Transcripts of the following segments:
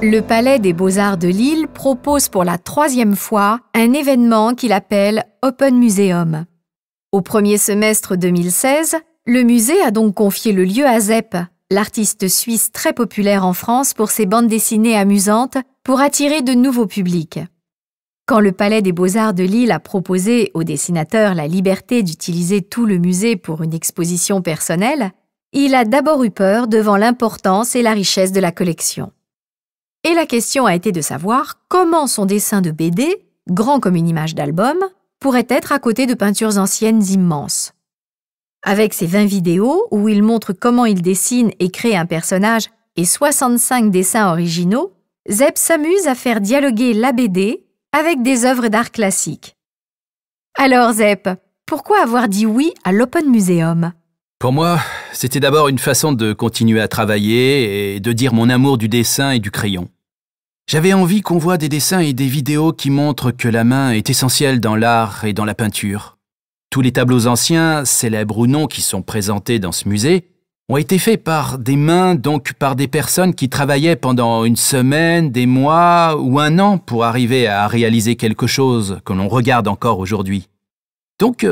Le Palais des Beaux-Arts de Lille propose pour la 3e fois un événement qu'il appelle Open Museum. Au premier semestre 2016, le musée a donc confié le lieu à Zep, l'artiste suisse très populaire en France pour ses bandes dessinées amusantes pour attirer de nouveaux publics. Quand le Palais des Beaux-Arts de Lille a proposé aux dessinateurs la liberté d'utiliser tout le musée pour une exposition personnelle, il a d'abord eu peur devant l'importance et la richesse de la collection. Et la question a été de savoir comment son dessin de BD, grand comme une image d'album, pourrait être à côté de peintures anciennes immenses. Avec ses 20 vidéos où il montre comment il dessine et crée un personnage et 65 dessins originaux, Zep s'amuse à faire dialoguer la BD avec des œuvres d'art classique. Alors Zep, pourquoi avoir dit oui à l'Open Museum ? Pour moi, c'était d'abord une façon de continuer à travailler et de dire mon amour du dessin et du crayon. J'avais envie qu'on voit des dessins et des vidéos qui montrent que la main est essentielle dans l'art et dans la peinture. Tous les tableaux anciens, célèbres ou non, qui sont présentés dans ce musée, ont été faits par des mains, donc par des personnes qui travaillaient pendant une semaine, des mois ou un an pour arriver à réaliser quelque chose que l'on regarde encore aujourd'hui. Donc,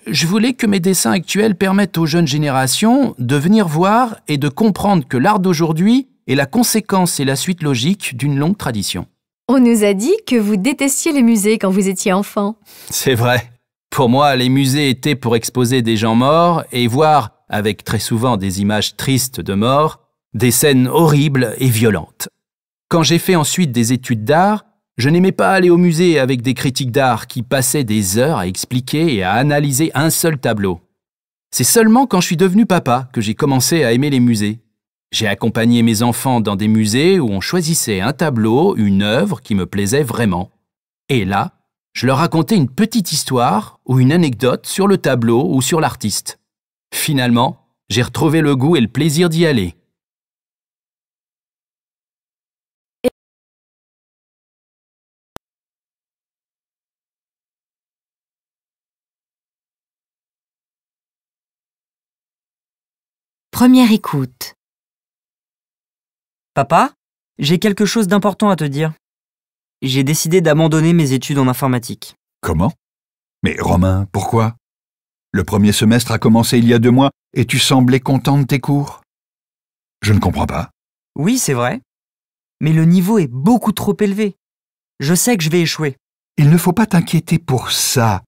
je voulais que mes dessins actuels permettent aux jeunes générations de venir voir et de comprendre que l'art d'aujourd'hui est la conséquence et la suite logique d'une longue tradition. On nous a dit que vous détestiez les musées quand vous étiez enfant. C'est vrai. Pour moi, les musées étaient pour exposer des gens morts et voir, avec très souvent des images tristes de mort, des scènes horribles et violentes. Quand j'ai fait ensuite des études d'art, je n'aimais pas aller au musée avec des critiques d'art qui passaient des heures à expliquer et à analyser un seul tableau. C'est seulement quand je suis devenu papa que j'ai commencé à aimer les musées. J'ai accompagné mes enfants dans des musées où on choisissait un tableau, une œuvre qui me plaisait vraiment. Et là, je leur racontais une petite histoire ou une anecdote sur le tableau ou sur l'artiste. Finalement, j'ai retrouvé le goût et le plaisir d'y aller. Première écoute. Papa, j'ai quelque chose d'important à te dire. J'ai décidé d'abandonner mes études en informatique. Comment ? Mais Romain, pourquoi ? Le premier semestre a commencé il y a 2 mois et tu semblais content de tes cours. Je ne comprends pas. Oui, c'est vrai. Mais le niveau est beaucoup trop élevé. Je sais que je vais échouer. Il ne faut pas t'inquiéter pour ça.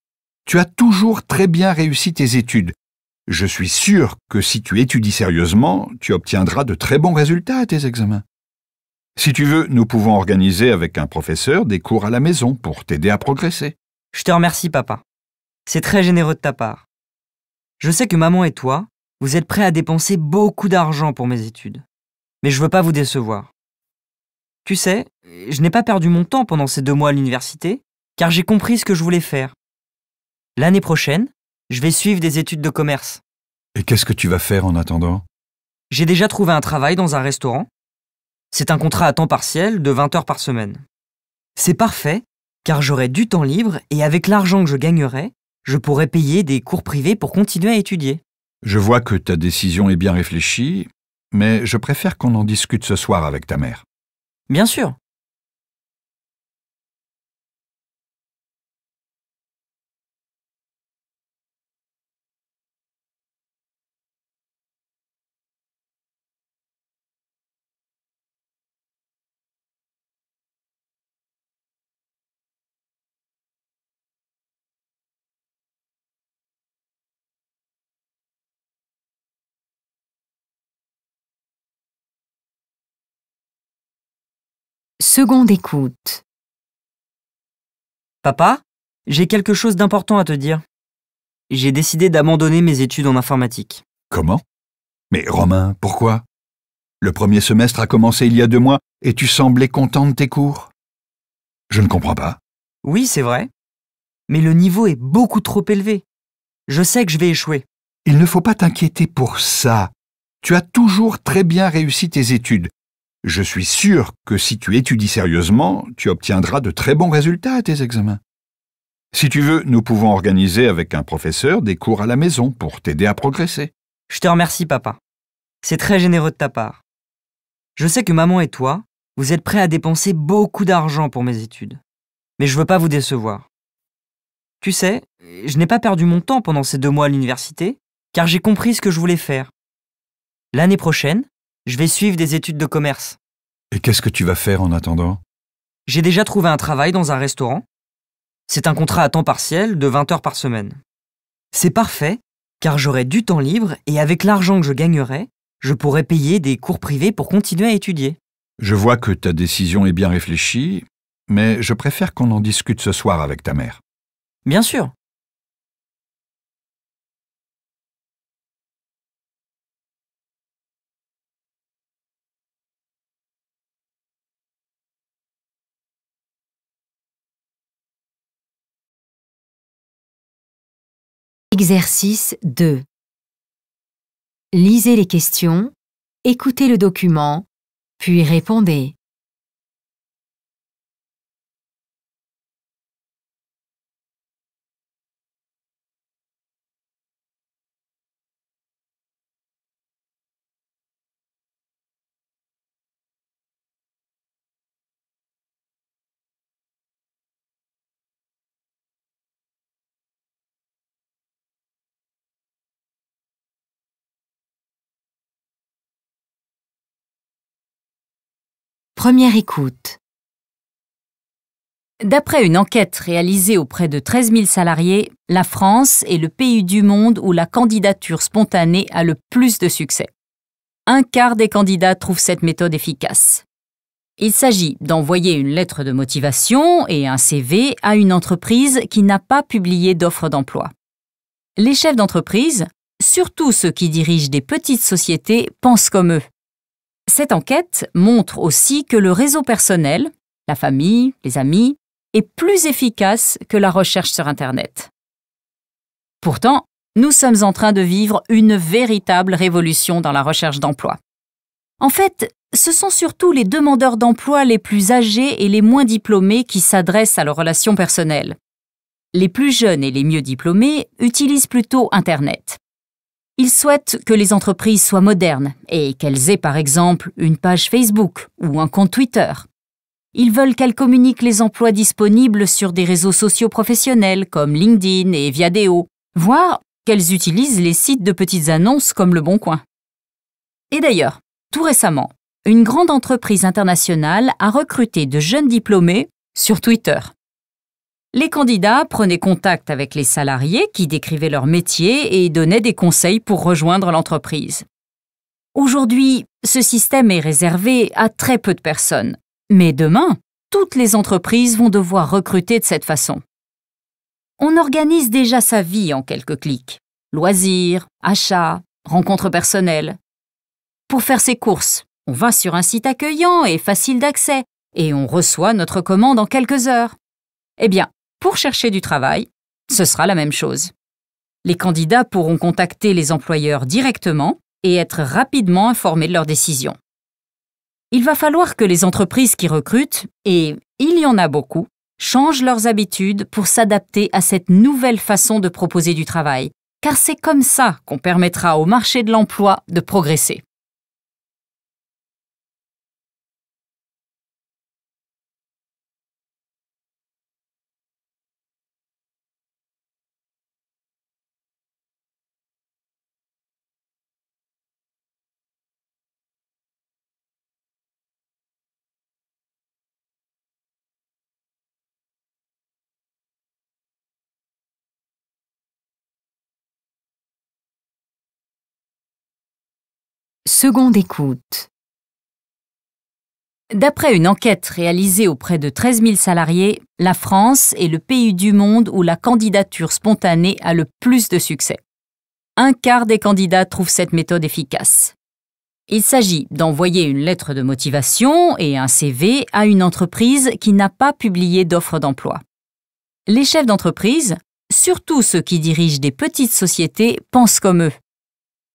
Tu as toujours très bien réussi tes études. Je suis sûr que si tu étudies sérieusement, tu obtiendras de très bons résultats à tes examens. Si tu veux, nous pouvons organiser avec un professeur des cours à la maison pour t'aider à progresser. Je te remercie, papa. C'est très généreux de ta part. Je sais que maman et toi, vous êtes prêts à dépenser beaucoup d'argent pour mes études. Mais je veux pas vous décevoir. Tu sais, je n'ai pas perdu mon temps pendant ces 2 mois à l'université, car j'ai compris ce que je voulais faire. L'année prochaine, je vais suivre des études de commerce. Et qu'est-ce que tu vas faire en attendant ? J'ai déjà trouvé un travail dans un restaurant. C'est un contrat à temps partiel de 20 heures par semaine. C'est parfait, car j'aurai du temps libre et avec l'argent que je gagnerai, je pourrai payer des cours privés pour continuer à étudier. Je vois que ta décision est bien réfléchie, mais je préfère qu'on en discute ce soir avec ta mère. Bien sûr. Seconde écoute. Papa, j'ai quelque chose d'important à te dire. J'ai décidé d'abandonner mes études en informatique. Comment ? Mais Romain, pourquoi ? Le premier semestre a commencé il y a 2 mois et tu semblais content de tes cours. Je ne comprends pas. Oui, c'est vrai. Mais le niveau est beaucoup trop élevé. Je sais que je vais échouer. Il ne faut pas t'inquiéter pour ça. Tu as toujours très bien réussi tes études. Je suis sûr que si tu étudies sérieusement, tu obtiendras de très bons résultats à tes examens. Si tu veux, nous pouvons organiser avec un professeur des cours à la maison pour t'aider à progresser. Je te remercie, papa. C'est très généreux de ta part. Je sais que maman et toi, vous êtes prêt à dépenser beaucoup d'argent pour mes études. Mais je veux pas vous décevoir. Tu sais, je n'ai pas perdu mon temps pendant ces 2 mois à l'université, car j'ai compris ce que je voulais faire. L'année prochaine, je vais suivre des études de commerce. Et qu'est-ce que tu vas faire en attendant? J'ai déjà trouvé un travail dans un restaurant. C'est un contrat à temps partiel de 20 heures par semaine. C'est parfait, car j'aurai du temps libre et avec l'argent que je gagnerai, je pourrai payer des cours privés pour continuer à étudier. Je vois que ta décision est bien réfléchie, mais je préfère qu'on en discute ce soir avec ta mère. Bien sûr. Exercice 2. Lisez les questions, écoutez le document, puis répondez. Première écoute. D'après une enquête réalisée auprès de 13 000 salariés, la France est le pays du monde où la candidature spontanée a le plus de succès. 1/4 des candidats trouvent cette méthode efficace. Il s'agit d'envoyer une lettre de motivation et un CV à une entreprise qui n'a pas publié d'offre d'emploi. Les chefs d'entreprise, surtout ceux qui dirigent des petites sociétés, pensent comme eux. Cette enquête montre aussi que le réseau personnel, la famille, les amis, est plus efficace que la recherche sur Internet. Pourtant, nous sommes en train de vivre une véritable révolution dans la recherche d'emploi. En fait, ce sont surtout les demandeurs d'emploi les plus âgés et les moins diplômés qui s'adressent à leurs relations personnelles. Les plus jeunes et les mieux diplômés utilisent plutôt Internet. Ils souhaitent que les entreprises soient modernes et qu'elles aient par exemple une page Facebook ou un compte Twitter. Ils veulent qu'elles communiquent les emplois disponibles sur des réseaux sociaux professionnels comme LinkedIn et Viadeo, voire qu'elles utilisent les sites de petites annonces comme Le Bon Coin. Et d'ailleurs, tout récemment, une grande entreprise internationale a recruté de jeunes diplômés sur Twitter. Les candidats prenaient contact avec les salariés qui décrivaient leur métier et donnaient des conseils pour rejoindre l'entreprise. Aujourd'hui, ce système est réservé à très peu de personnes. Mais demain, toutes les entreprises vont devoir recruter de cette façon. On organise déjà sa vie en quelques clics. Loisirs, achats, rencontres personnelles. Pour faire ses courses, on va sur un site accueillant et facile d'accès et on reçoit notre commande en quelques heures. Eh bien, pour chercher du travail, ce sera la même chose. Les candidats pourront contacter les employeurs directement et être rapidement informés de leurs décisions. Il va falloir que les entreprises qui recrutent, et il y en a beaucoup, changent leurs habitudes pour s'adapter à cette nouvelle façon de proposer du travail, car c'est comme ça qu'on permettra au marché de l'emploi de progresser. Seconde écoute. D'après une enquête réalisée auprès de 13 000 salariés, la France est le pays du monde où la candidature spontanée a le plus de succès. 1/4 des candidats trouvent cette méthode efficace. Il s'agit d'envoyer une lettre de motivation et un CV à une entreprise qui n'a pas publié d'offre d'emploi. Les chefs d'entreprise, surtout ceux qui dirigent des petites sociétés, pensent comme eux.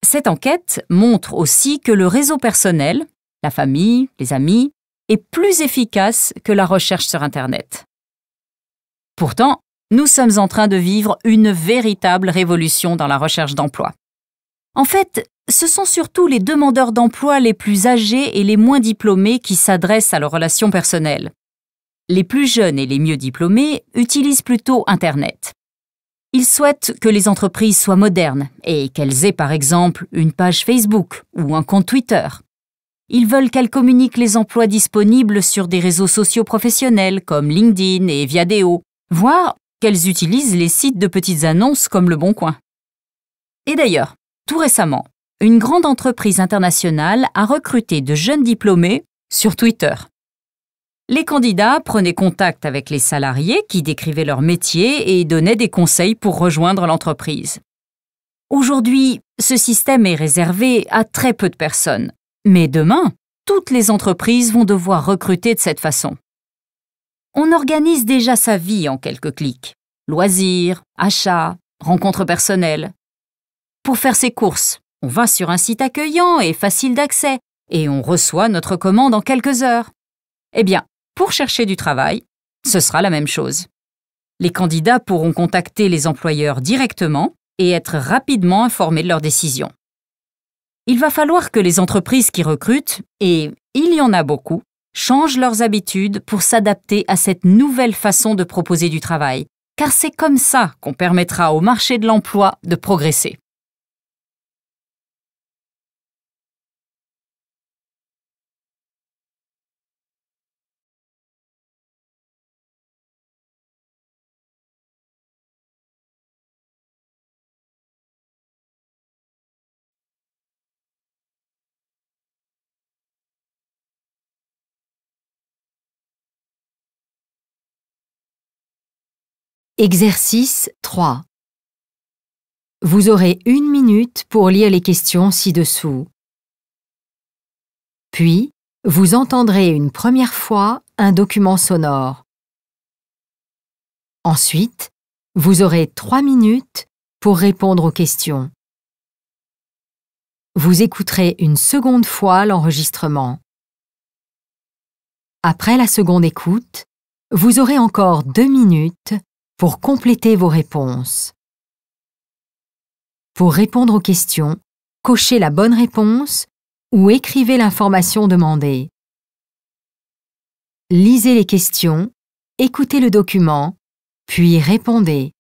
Cette enquête montre aussi que le réseau personnel, la famille, les amis, est plus efficace que la recherche sur Internet. Pourtant, nous sommes en train de vivre une véritable révolution dans la recherche d'emploi. En fait, ce sont surtout les demandeurs d'emploi les plus âgés et les moins diplômés qui s'adressent à leurs relations personnelles. Les plus jeunes et les mieux diplômés utilisent plutôt Internet. Ils souhaitent que les entreprises soient modernes et qu'elles aient par exemple une page Facebook ou un compte Twitter. Ils veulent qu'elles communiquent les emplois disponibles sur des réseaux sociaux professionnels comme LinkedIn et Viadeo, voire qu'elles utilisent les sites de petites annonces comme Le Bon Coin. Et d'ailleurs, tout récemment, une grande entreprise internationale a recruté de jeunes diplômés sur Twitter. Les candidats prenaient contact avec les salariés qui décrivaient leur métier et donnaient des conseils pour rejoindre l'entreprise. Aujourd'hui, ce système est réservé à très peu de personnes. Mais demain, toutes les entreprises vont devoir recruter de cette façon. On organise déjà sa vie en quelques clics. Loisirs, achats, rencontres personnelles. Pour faire ses courses, on va sur un site accueillant et facile d'accès et on reçoit notre commande en quelques heures. Eh bien, pour chercher du travail, ce sera la même chose. Les candidats pourront contacter les employeurs directement et être rapidement informés de leurs décisions. Il va falloir que les entreprises qui recrutent, et il y en a beaucoup, changent leurs habitudes pour s'adapter à cette nouvelle façon de proposer du travail, car c'est comme ça qu'on permettra au marché de l'emploi de progresser. Exercice 3. Vous aurez 1 minute pour lire les questions ci-dessous. Puis, vous entendrez une première fois un document sonore. Ensuite, vous aurez 3 minutes pour répondre aux questions. Vous écouterez une seconde fois l'enregistrement. Après la seconde écoute, vous aurez encore 2 minutes pour compléter vos réponses. Pour répondre aux questions, cochez la bonne réponse ou écrivez l'information demandée. Lisez les questions, écoutez le document, puis répondez.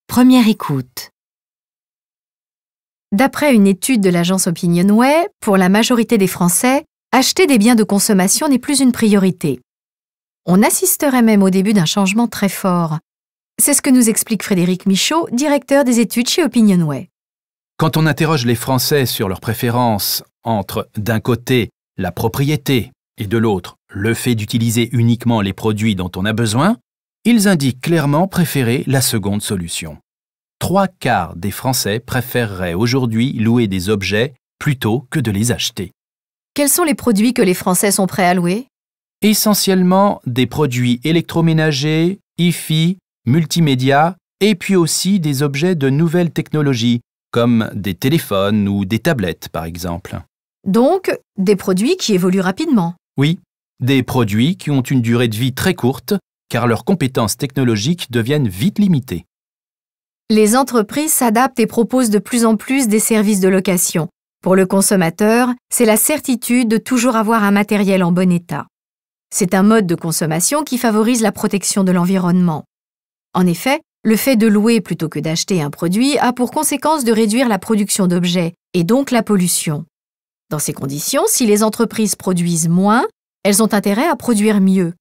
Première écoute. D'après une étude de l'agence Opinionway, pour la majorité des Français, acheter des biens de consommation n'est plus une priorité. On assisterait même au début d'un changement très fort. C'est ce que nous explique Frédéric Michaud, directeur des études chez Opinionway. Quand on interroge les Français sur leurs préférences entre, d'un côté, la propriété et de l'autre, le fait d'utiliser uniquement les produits dont on a besoin, ils indiquent clairement préférer la seconde solution. 3/4 des Français préféreraient aujourd'hui louer des objets plutôt que de les acheter. Quels sont les produits que les Français sont prêts à louer? Essentiellement des produits électroménagers, hi-fi, multimédia et puis aussi des objets de nouvelles technologies comme des téléphones ou des tablettes par exemple. Donc, des produits qui évoluent rapidement. Oui, des produits qui ont une durée de vie très courte car leurs compétences technologiques deviennent vite limitées. Les entreprises s'adaptent et proposent de plus en plus des services de location. Pour le consommateur, c'est la certitude de toujours avoir un matériel en bon état. C'est un mode de consommation qui favorise la protection de l'environnement. En effet, le fait de louer plutôt que d'acheter un produit a pour conséquence de réduire la production d'objets et donc la pollution. Dans ces conditions, si les entreprises produisent moins, elles ont intérêt à produire mieux.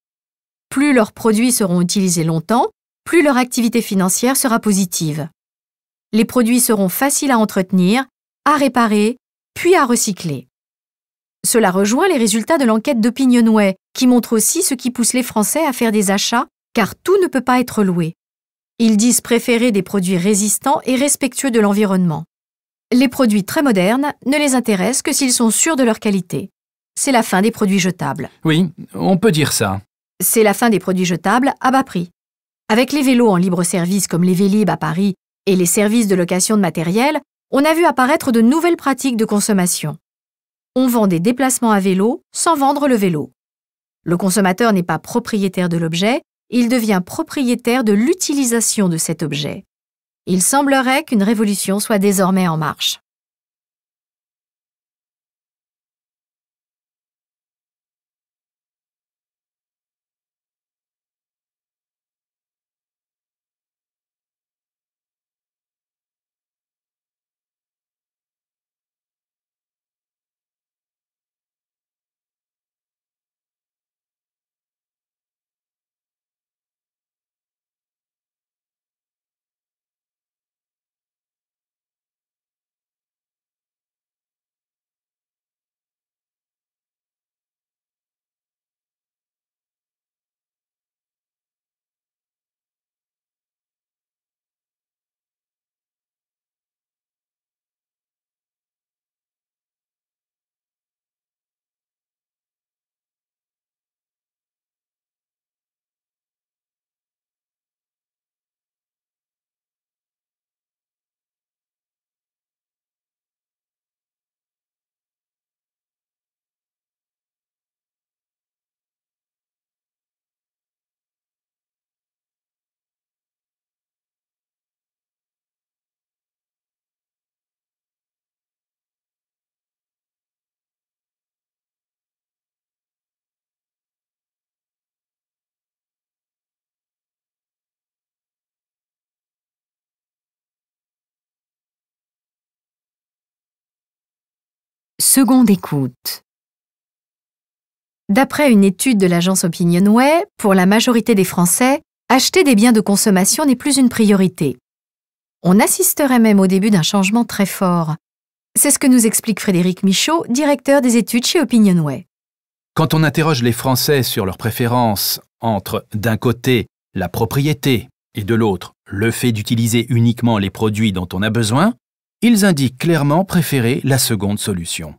Plus leurs produits seront utilisés longtemps, plus leur activité financière sera positive. Les produits seront faciles à entretenir, à réparer, puis à recycler. Cela rejoint les résultats de l'enquête d'Opinionway, qui montre aussi ce qui pousse les Français à faire des achats, car tout ne peut pas être loué. Ils disent préférer des produits résistants et respectueux de l'environnement. Les produits très modernes ne les intéressent que s'ils sont sûrs de leur qualité. C'est la fin des produits jetables. Oui, on peut dire ça. C'est la fin des produits jetables à bas prix. Avec les vélos en libre service comme les Vélib à Paris et les services de location de matériel, on a vu apparaître de nouvelles pratiques de consommation. On vend des déplacements à vélo sans vendre le vélo. Le consommateur n'est pas propriétaire de l'objet, il devient propriétaire de l'utilisation de cet objet. Il semblerait qu'une révolution soit désormais en marche. Seconde écoute. D'après une étude de l'agence Opinionway, pour la majorité des Français, acheter des biens de consommation n'est plus une priorité. On assisterait même au début d'un changement très fort. C'est ce que nous explique Frédéric Michaud, directeur des études chez Opinionway. Quand on interroge les Français sur leurs préférences entre, d'un côté, la propriété et de l'autre, le fait d'utiliser uniquement les produits dont on a besoin, ils indiquent clairement préférer la seconde solution.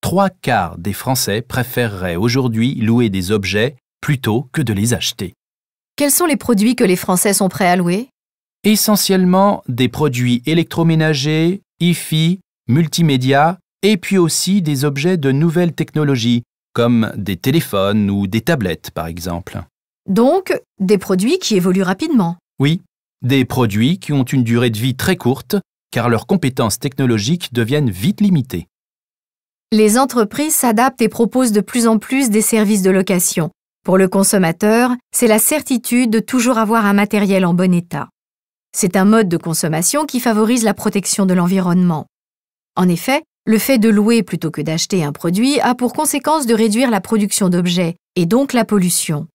3/4 des Français préféreraient aujourd'hui louer des objets plutôt que de les acheter. Quels sont les produits que les Français sont prêts à louer ? Essentiellement des produits électroménagers, hi-fi, multimédia et puis aussi des objets de nouvelles technologies comme des téléphones ou des tablettes par exemple. Donc, des produits qui évoluent rapidement. Oui, des produits qui ont une durée de vie très courte car leurs compétences technologiques deviennent vite limitées. Les entreprises s'adaptent et proposent de plus en plus des services de location. Pour le consommateur, c'est la certitude de toujours avoir un matériel en bon état. C'est un mode de consommation qui favorise la protection de l'environnement. En effet, le fait de louer plutôt que d'acheter un produit a pour conséquence de réduire la production d'objets et donc la pollution.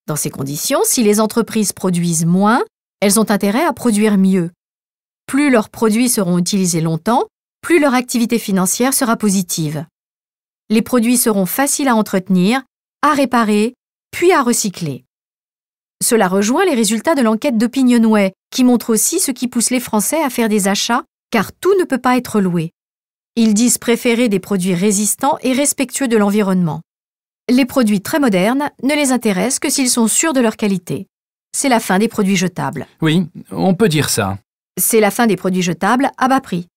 Dans ces conditions, si les entreprises produisent moins, elles ont intérêt à produire mieux. Plus leurs produits seront utilisés longtemps, plus leur activité financière sera positive. Les produits seront faciles à entretenir, à réparer, puis à recycler. Cela rejoint les résultats de l'enquête d'Opinionway, qui montre aussi ce qui pousse les Français à faire des achats, car tout ne peut pas être loué. Ils disent préférer des produits résistants et respectueux de l'environnement. Les produits très modernes ne les intéressent que s'ils sont sûrs de leur qualité. C'est la fin des produits jetables. Oui, on peut dire ça. C'est la fin des produits jetables à bas prix.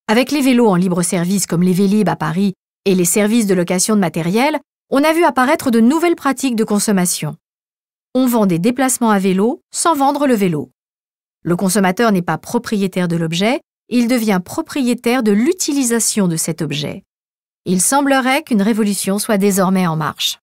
Avec les vélos en libre service comme les Vélib à Paris et les services de location de matériel, on a vu apparaître de nouvelles pratiques de consommation. On vend des déplacements à vélo sans vendre le vélo. Le consommateur n'est pas propriétaire de l'objet, il devient propriétaire de l'utilisation de cet objet. Il semblerait qu'une révolution soit désormais en marche.